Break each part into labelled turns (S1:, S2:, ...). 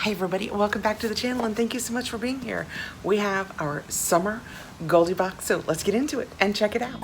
S1: Hi everybody, welcome back to the channel and thank you so much for being here. We have our summer Goldie Box, so let's get into it and check it out.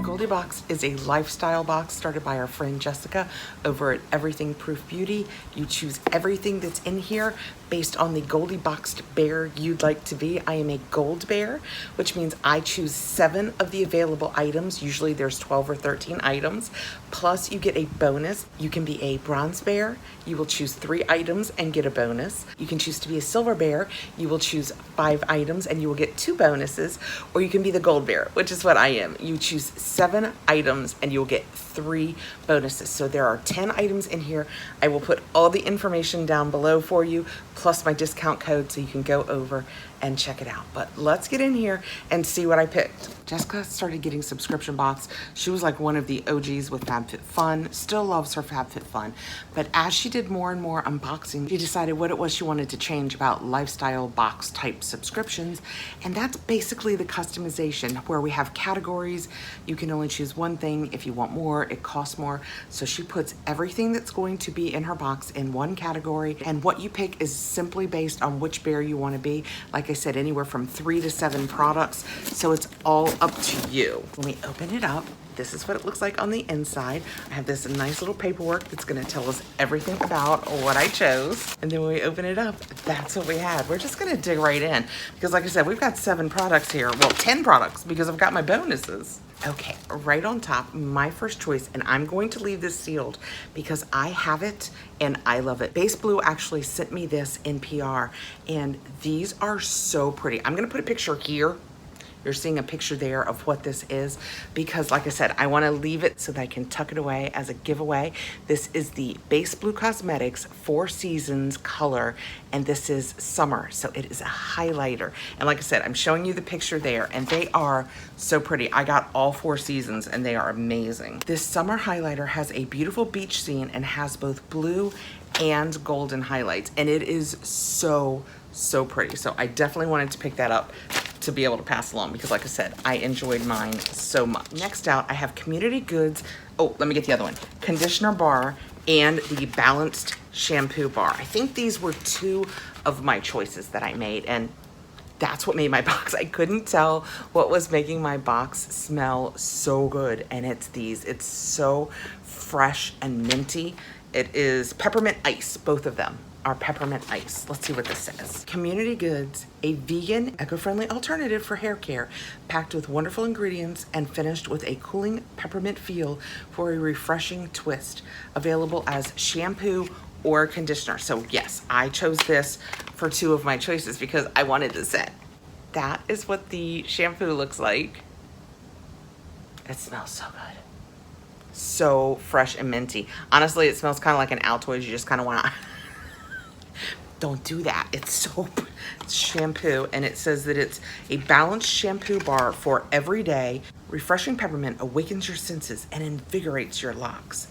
S1: Goldie Box is a lifestyle box started by our friend Jessica over at Everything Proof Beauty. You choose everything that's in here based on the Goldie Boxed bear you'd like to be. I am a gold bear, which means I choose 7 of the available items. Usually there's 12 or 13 items. Plus you get a bonus. You can be a bronze bear. You will choose 3 items and get a bonus. You can choose to be a silver bear. You will choose 5 items and you will get 2 bonuses. Or you can be the gold bear, which is what I am. You choose 7 items and you'll get 3 bonuses. So there are 10 items in here. I will put all the information down below for you, plus my discount code, so you can go over and check it out. But let's get in here and see what I picked. Jessica started getting subscription box. She was like one of the OGs with Fabfitfun, still loves her Fabfitfun. But as she did more and more unboxing, she decided what it was she wanted to change about lifestyle box type subscriptions. And that's basically the customization where we have categories. You can only choose one thing. If you want more, it costs more. So she puts everything that's going to be in her box in one category. And what you pick is simply based on which bear you want to be. Like I said, anywhere from 3 to 7 products. So it's all up to you. When we open it up, this is what it looks like on the inside. I have this nice little paperwork that's gonna tell us everything about what I chose. And then when we open it up, that's what we had. We're just gonna dig right in because like I said, we've got 7 products here. Well, 10 products because I've got my bonuses. Okay, right on top, my first choice, and I'm going to leave this sealed because I have it and I love it. Base Blue actually sent me this in PR and these are so pretty. I'm gonna put a picture here. You're seeing a picture there of what this is because like I said, I wanna leave it so that I can tuck it away as a giveaway. This is the Base Blue Cosmetics 4 Seasons color and this is summer, so it is a highlighter. And like I said, I'm showing you the picture there and they are so pretty. I got all 4 seasons and they are amazing. This summer highlighter has a beautiful beach scene and has both blue and golden highlights and it is so pretty. So I definitely wanted to pick that up to be able to pass along because like I said, I enjoyed mine so much. Next out, I have Community Goods. Oh, let me get the other one. Conditioner bar and the Balanced Shampoo bar. I think these were 2 of my choices that I made and that's what made my box. I couldn't tell what was making my box smell so good and it's these. It's so fresh and minty. It is peppermint ice, both of them are peppermint ice. Let's see what this says. Community Goods, a vegan, eco-friendly alternative for hair care, packed with wonderful ingredients and finished with a cooling peppermint feel for a refreshing twist. Available as shampoo or conditioner. So yes, I chose this for 2 of my choices because I wanted the set. That is what the shampoo looks like. It smells so good. So fresh and minty. Honestly, it smells kind of like an Altoids. You just kind of want to don't do that. It's soap, it's shampoo, and it says that it's a balanced shampoo bar for every day. Refreshing peppermint awakens your senses and invigorates your locks.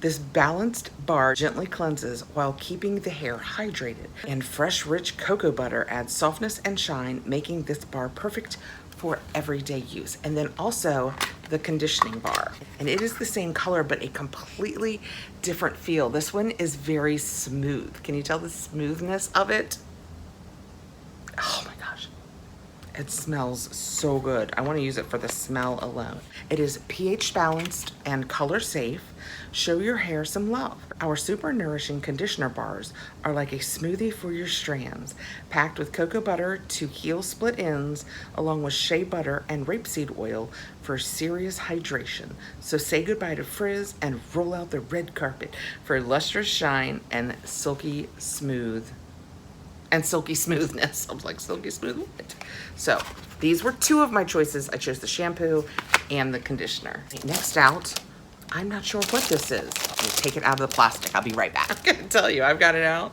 S1: This balanced bar gently cleanses while keeping the hair hydrated. And fresh, rich cocoa butter adds softness and shine, making this bar perfect for everyday use. And then also the conditioning bar. And it is the same color, but a completely different feel. This one is very smooth. Can you tell the smoothness of it? Oh my gosh. It smells so good. I want to use it for the smell alone. It is pH balanced and color safe. Show your hair some love. Our super nourishing conditioner bars are like a smoothie for your strands, packed with cocoa butter to heal split ends, along with shea butter and rapeseed oil for serious hydration. So say goodbye to frizz and roll out the red carpet for lustrous shine and silky smooth. And silky smoothness. I was like, silky smooth. So these were 2 of my choices. I chose the shampoo and the conditioner. Next out, I'm not sure what this is. Let me take it out of the plastic. I'll be right back. I'm gonna tell you, I've got it out.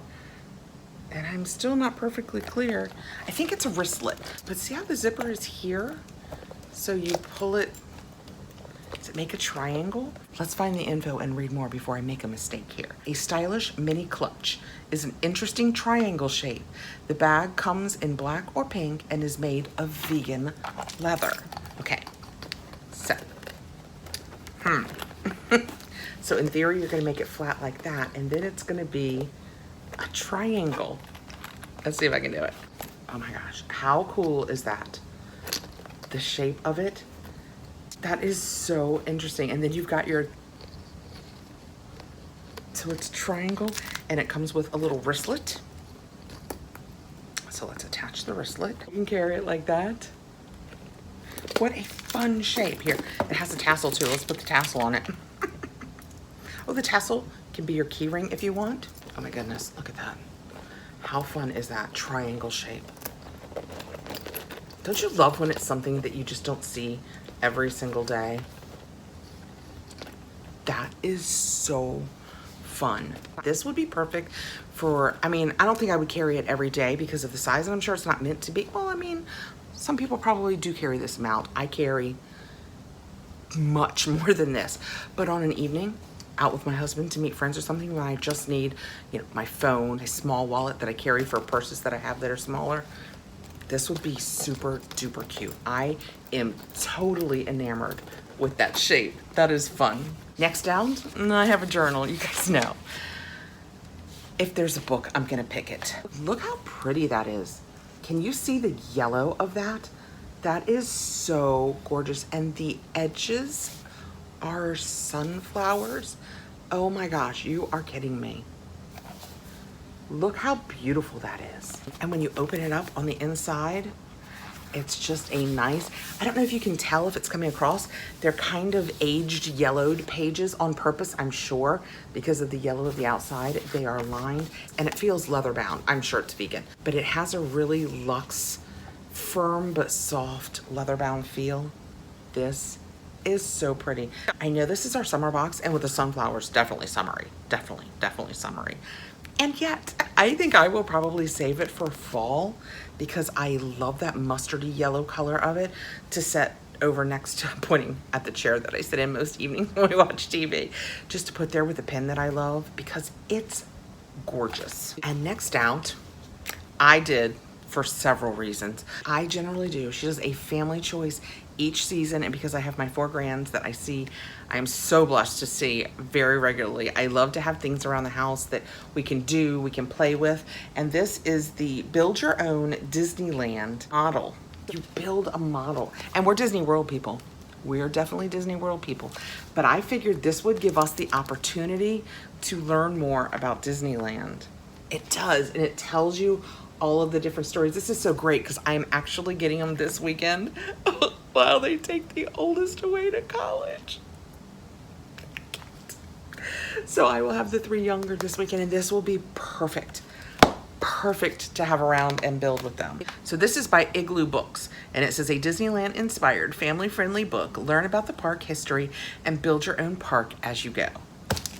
S1: And I'm still not perfectly clear. I think it's a wristlet. But see how the zipper is here? So you pull it Does it make a triangle? Let's find the info and read more before I make a mistake here. A stylish mini clutch is an interesting triangle shape. The bag comes in black or pink and is made of vegan leather. Okay, so, so in theory, you're gonna make it flat like that, and then it's gonna be a triangle. Let's see if I can do it. Oh my gosh, how cool is that? The shape of it. That is so interesting. And then you've got your, so it's triangle and it comes with a little wristlet. So let's attach the wristlet. You can carry it like that. What a fun shape. Here, it has a tassel too. Let's put the tassel on it. Oh, the tassel can be your key ring if you want. Oh my goodness, look at that. How fun is that triangle shape? Don't you love when it's something that you just don't see every single day? That is so fun. This would be perfect for, I mean, I don't think I would carry it every day because of the size, and I'm sure it's not meant to be. Well, I mean, some people probably do carry this amount. I carry much more than this. But on an evening, out with my husband to meet friends or something, when I just need, you know, my phone, a small wallet that I carry for purses that I have that are smaller, this would be super duper cute. I am totally enamored with that shape. That is fun. Next down, I have a journal, you guys know. If there's a book, I'm gonna pick it. Look how pretty that is. Can you see the yellow of that? That is so gorgeous. And the edges are sunflowers. Oh my gosh, you are kidding me. Look how beautiful that is. And when you open it up on the inside, it's just a nice, I don't know if you can tell if it's coming across, they're kind of aged yellowed pages on purpose, I'm sure, because of the yellow of the outside. They are lined and it feels leather bound. I'm sure it's vegan, but it has a really luxe, firm but soft leather bound feel. This is so pretty. I know this is our summer box, and with the sunflowers, definitely summery. Definitely summery. And yet, I think I will probably save it for fall because I love that mustardy yellow color of it to set over next to, pointing at the chair that I sit in most evenings when we watch TV, just to put there with a pen that I love because it's gorgeous. And next out, I did, for several reasons. I generally do. She does a family choice each season, and because I have my 4 grands that I see, I am so blessed to see very regularly. I love to have things around the house that we can do, we can play with, and this is the Build Your Own Disneyland model. You build a model, and we're Disney World people. We're definitely Disney World people, but I figured this would give us the opportunity to learn more about Disneyland. It does, and it tells you all of the different stories. This is so great because I'm actually getting them this weekend while they take the oldest away to college. So I will have the 3 younger this weekend, and this will be perfect to have around and build with them. So this is by Igloo Books, and it says a Disneyland inspired family friendly book. Learn about the park history and build your own park as you go.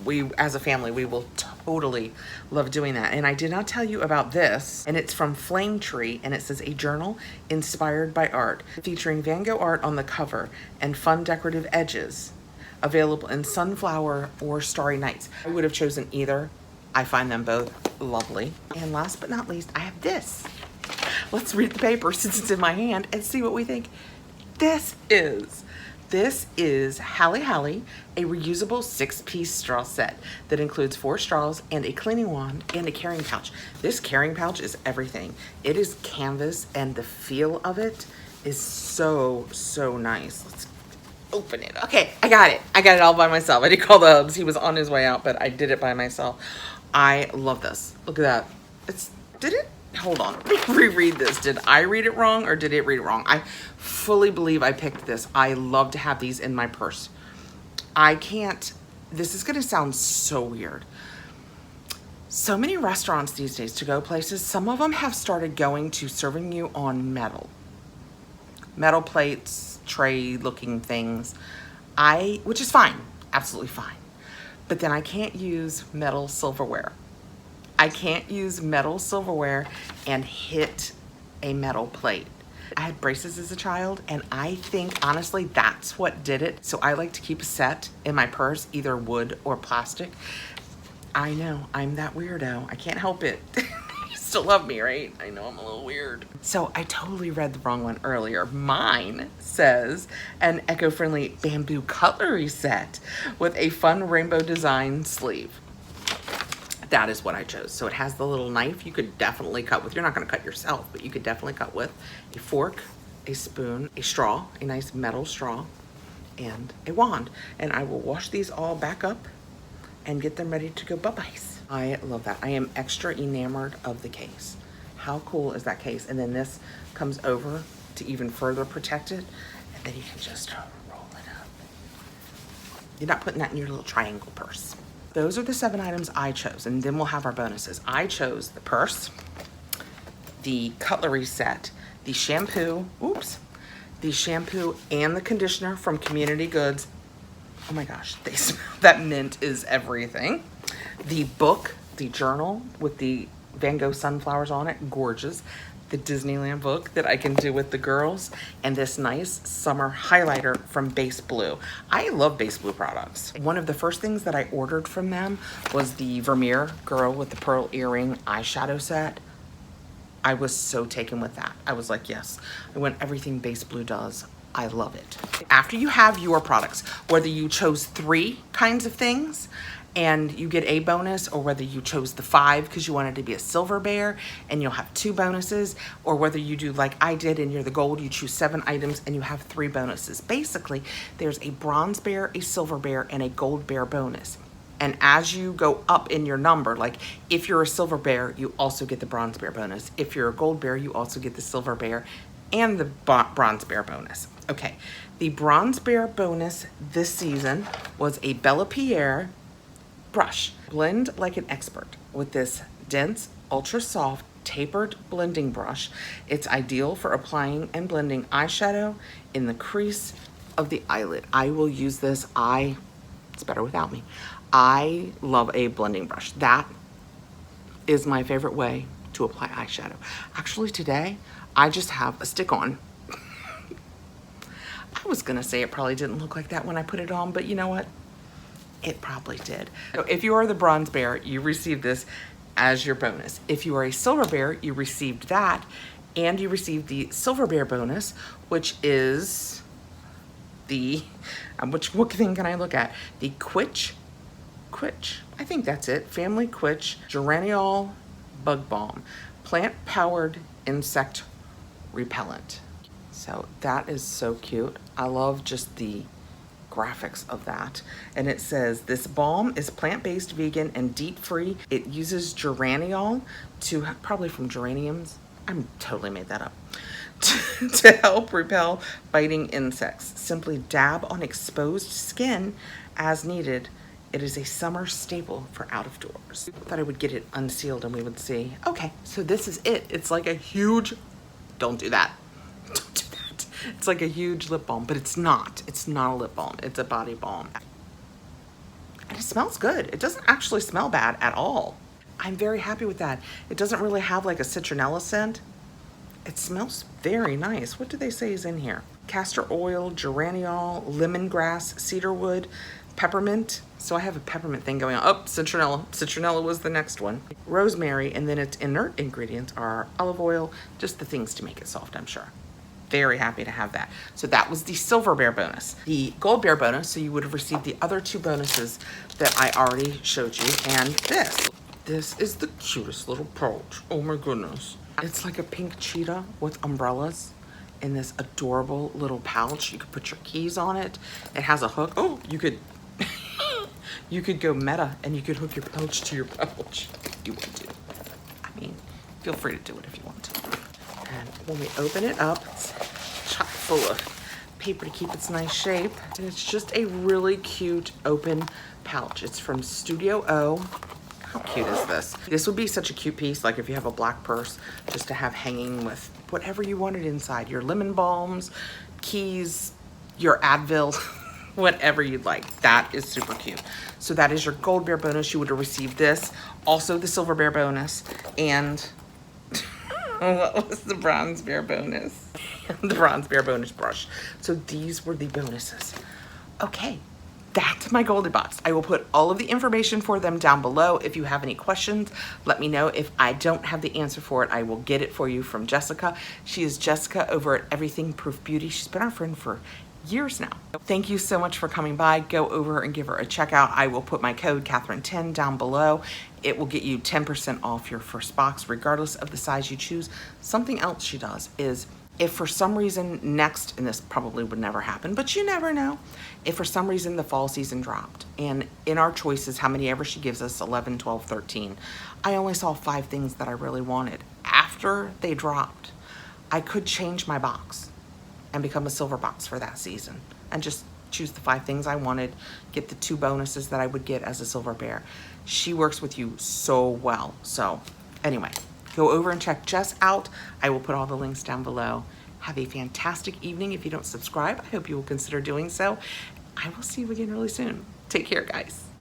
S1: We, as a family, we will totally love doing that. And I did not tell you about this, and it's from Flame Tree, and it says a journal inspired by art, featuring Van Gogh art on the cover and fun decorative edges, available in Sunflower or Starry Nights. I would have chosen either. I find them both lovely. And last but not least, I have this. Let's read the paper since it's in my hand and see what we think. This is Hallie Hallie, a reusable 6-piece straw set that includes 4 straws and a cleaning wand and a carrying pouch. This carrying pouch is everything. It is canvas, and the feel of it is so nice. Let's open it. Okay, I got it all by myself. I didn't call the hubs. He was on his way out, but I did it by myself. I love this. Look at that. Hold on, let me reread this. Did I read it wrong or did it read it wrong? I fully believe I picked this. I love to have these in my purse. This is gonna sound so weird. So many restaurants these days, to-go places, some of them have started going to serving you on metal plates, tray looking things. Which is fine, absolutely fine. But then I can't use metal silverware. I can't use metal silverware and hit a metal plate. I had braces as a child, and I think honestly that's what did it. So I like to keep a set in my purse, either wood or plastic. I know, I'm that weirdo. I can't help it. You still love me, right? I know I'm a little weird. So I totally read the wrong one earlier. Mine says an eco-friendly bamboo cutlery set with a fun rainbow design sleeve. That is what I chose. So it has the little knife you could definitely cut with. You're not gonna cut yourself, but you could definitely cut with a fork, a spoon, a straw, a nice metal straw, and a wand. And I will wash these all back up and get them ready to go bye-byes. I love that. I am extra enamored of the case. How cool is that case? And then this comes over to even further protect it. And then you can just roll it up. You're not putting that in your little triangle purse. Those are the 7 items I chose, and then we'll have our bonuses. I chose the purse, the cutlery set, the shampoo, the shampoo and the conditioner from Community Goods. Oh my gosh, they smell, that mint is everything. The book, the journal with the Van Gogh sunflowers on it, gorgeous. The Disneyland book that I can do with the girls, and this nice summer highlighter from Base Blue. I love Base Blue products. One of the first things that I ordered from them was the Vermeer Girl with the Pearl Earring eyeshadow set. I was so taken with that. I was like, yes, I want everything Base Blue does. I love it. After you have your products, whether you chose 3 kinds of things and you get a bonus, or whether you chose the 5 because you wanted to be a silver bear and you'll have 2 bonuses, or whether you do like I did and you're the gold, you choose 7 items and you have 3 bonuses. Basically, there's a bronze bear, a silver bear, and a gold bear bonus. And as you go up in your number, like if you're a silver bear, you also get the bronze bear bonus. If you're a gold bear, you also get the silver bear and the bronze bear bonus. Okay, the bronze bear bonus this season was a Bella Pierre brush. Blend like an expert with this dense, ultra soft, tapered blending brush. It's ideal for applying and blending eyeshadow in the crease of the eyelid. I will use this. It's better without me. I love a blending brush. That is my favorite way to apply eyeshadow. Actually today, I just have a stick-on. I was gonna say it probably didn't look like that when I put it on, but you know what? It probably did. So if you are the bronze bear, you receive this as your bonus. If you are a silver bear, you received that, and you received the silver bear bonus, which is the, what thing can I look at? The Quitch, I think that's it, Family Quitch Geraniol Bug Balm, plant-powered insect repellent. So that is so cute. I love just the graphics of that. And it says, this balm is plant-based, vegan, and DEET-free. It uses geraniol probably from geraniums. I'm totally made that up. To help repel biting insects. Simply dab on exposed skin as needed. It is a summer staple for out of doors. I thought I would get it unsealed and we would see. Okay, so this is it. It's like a huge, don't do that. Don't do that. It's like a huge lip balm, but it's not. It's not a lip balm. It's a body balm. And it smells good. It doesn't actually smell bad at all. I'm very happy with that. It doesn't really have like a citronella scent. It smells very nice. What do they say is in here? Castor oil, geraniol, lemongrass, cedarwood, peppermint. So I have a peppermint thing going on. Oh, citronella. Citronella was the next one. Rosemary, and then its inert ingredients are olive oil, just the things to make it soft, I'm sure. Very happy to have that. So that was the silver bear bonus. The gold bear bonus, so you would have received the other 2 bonuses that I already showed you, and this. This is the cutest little pouch. Oh my goodness. It's like a pink cheetah with umbrellas in this adorable little pouch. You could put your keys on it. It has a hook. Oh, you could you could go meta and you could hook your pouch to your pouch if you want to. I mean, feel free to do it if you want to. And when we open it up, it's chock full of paper to keep its nice shape. And it's just a really cute open pouch. It's from Studio O. How cute is this? This would be such a cute piece, like if you have a black purse, just to have hanging with whatever you wanted inside. Your lemon balms, keys, your Advil, whatever you'd like. That is super cute. So that is your gold bear bonus. You would have received this. Also the silver bear bonus. And What was the bronze bear bonus? The bronze bear bonus brush. So these were the bonuses. Okay, that's my Goldie Box. I will put all of the information for them down below. If you have any questions, let me know. If I don't have the answer for it, I will get it for you from Jessica. She is Jessica over at Everything Proof Beauty. She's been our friend for years now. Thank you so much for coming by. Go over and give her a checkout. I will put my code Catherine10 down below. It will get you 10% off your first box, regardless of the size you choose. Something else she does is, if for some reason next, and this probably would never happen, but you never know, if for some reason the fall season dropped, and in our choices, how many ever she gives us, 11, 12, 13, I only saw 5 things that I really wanted. After they dropped, I could change my box and become a silver box for that season and just choose the 5 things I wanted, get the 2 bonuses that I would get as a silver bear. She works with you so well. So anyway, go over and check Jess out. I will put all the links down below. Have a fantastic evening. If you don't subscribe, I hope you will consider doing so. I will see you again really soon. Take care, guys.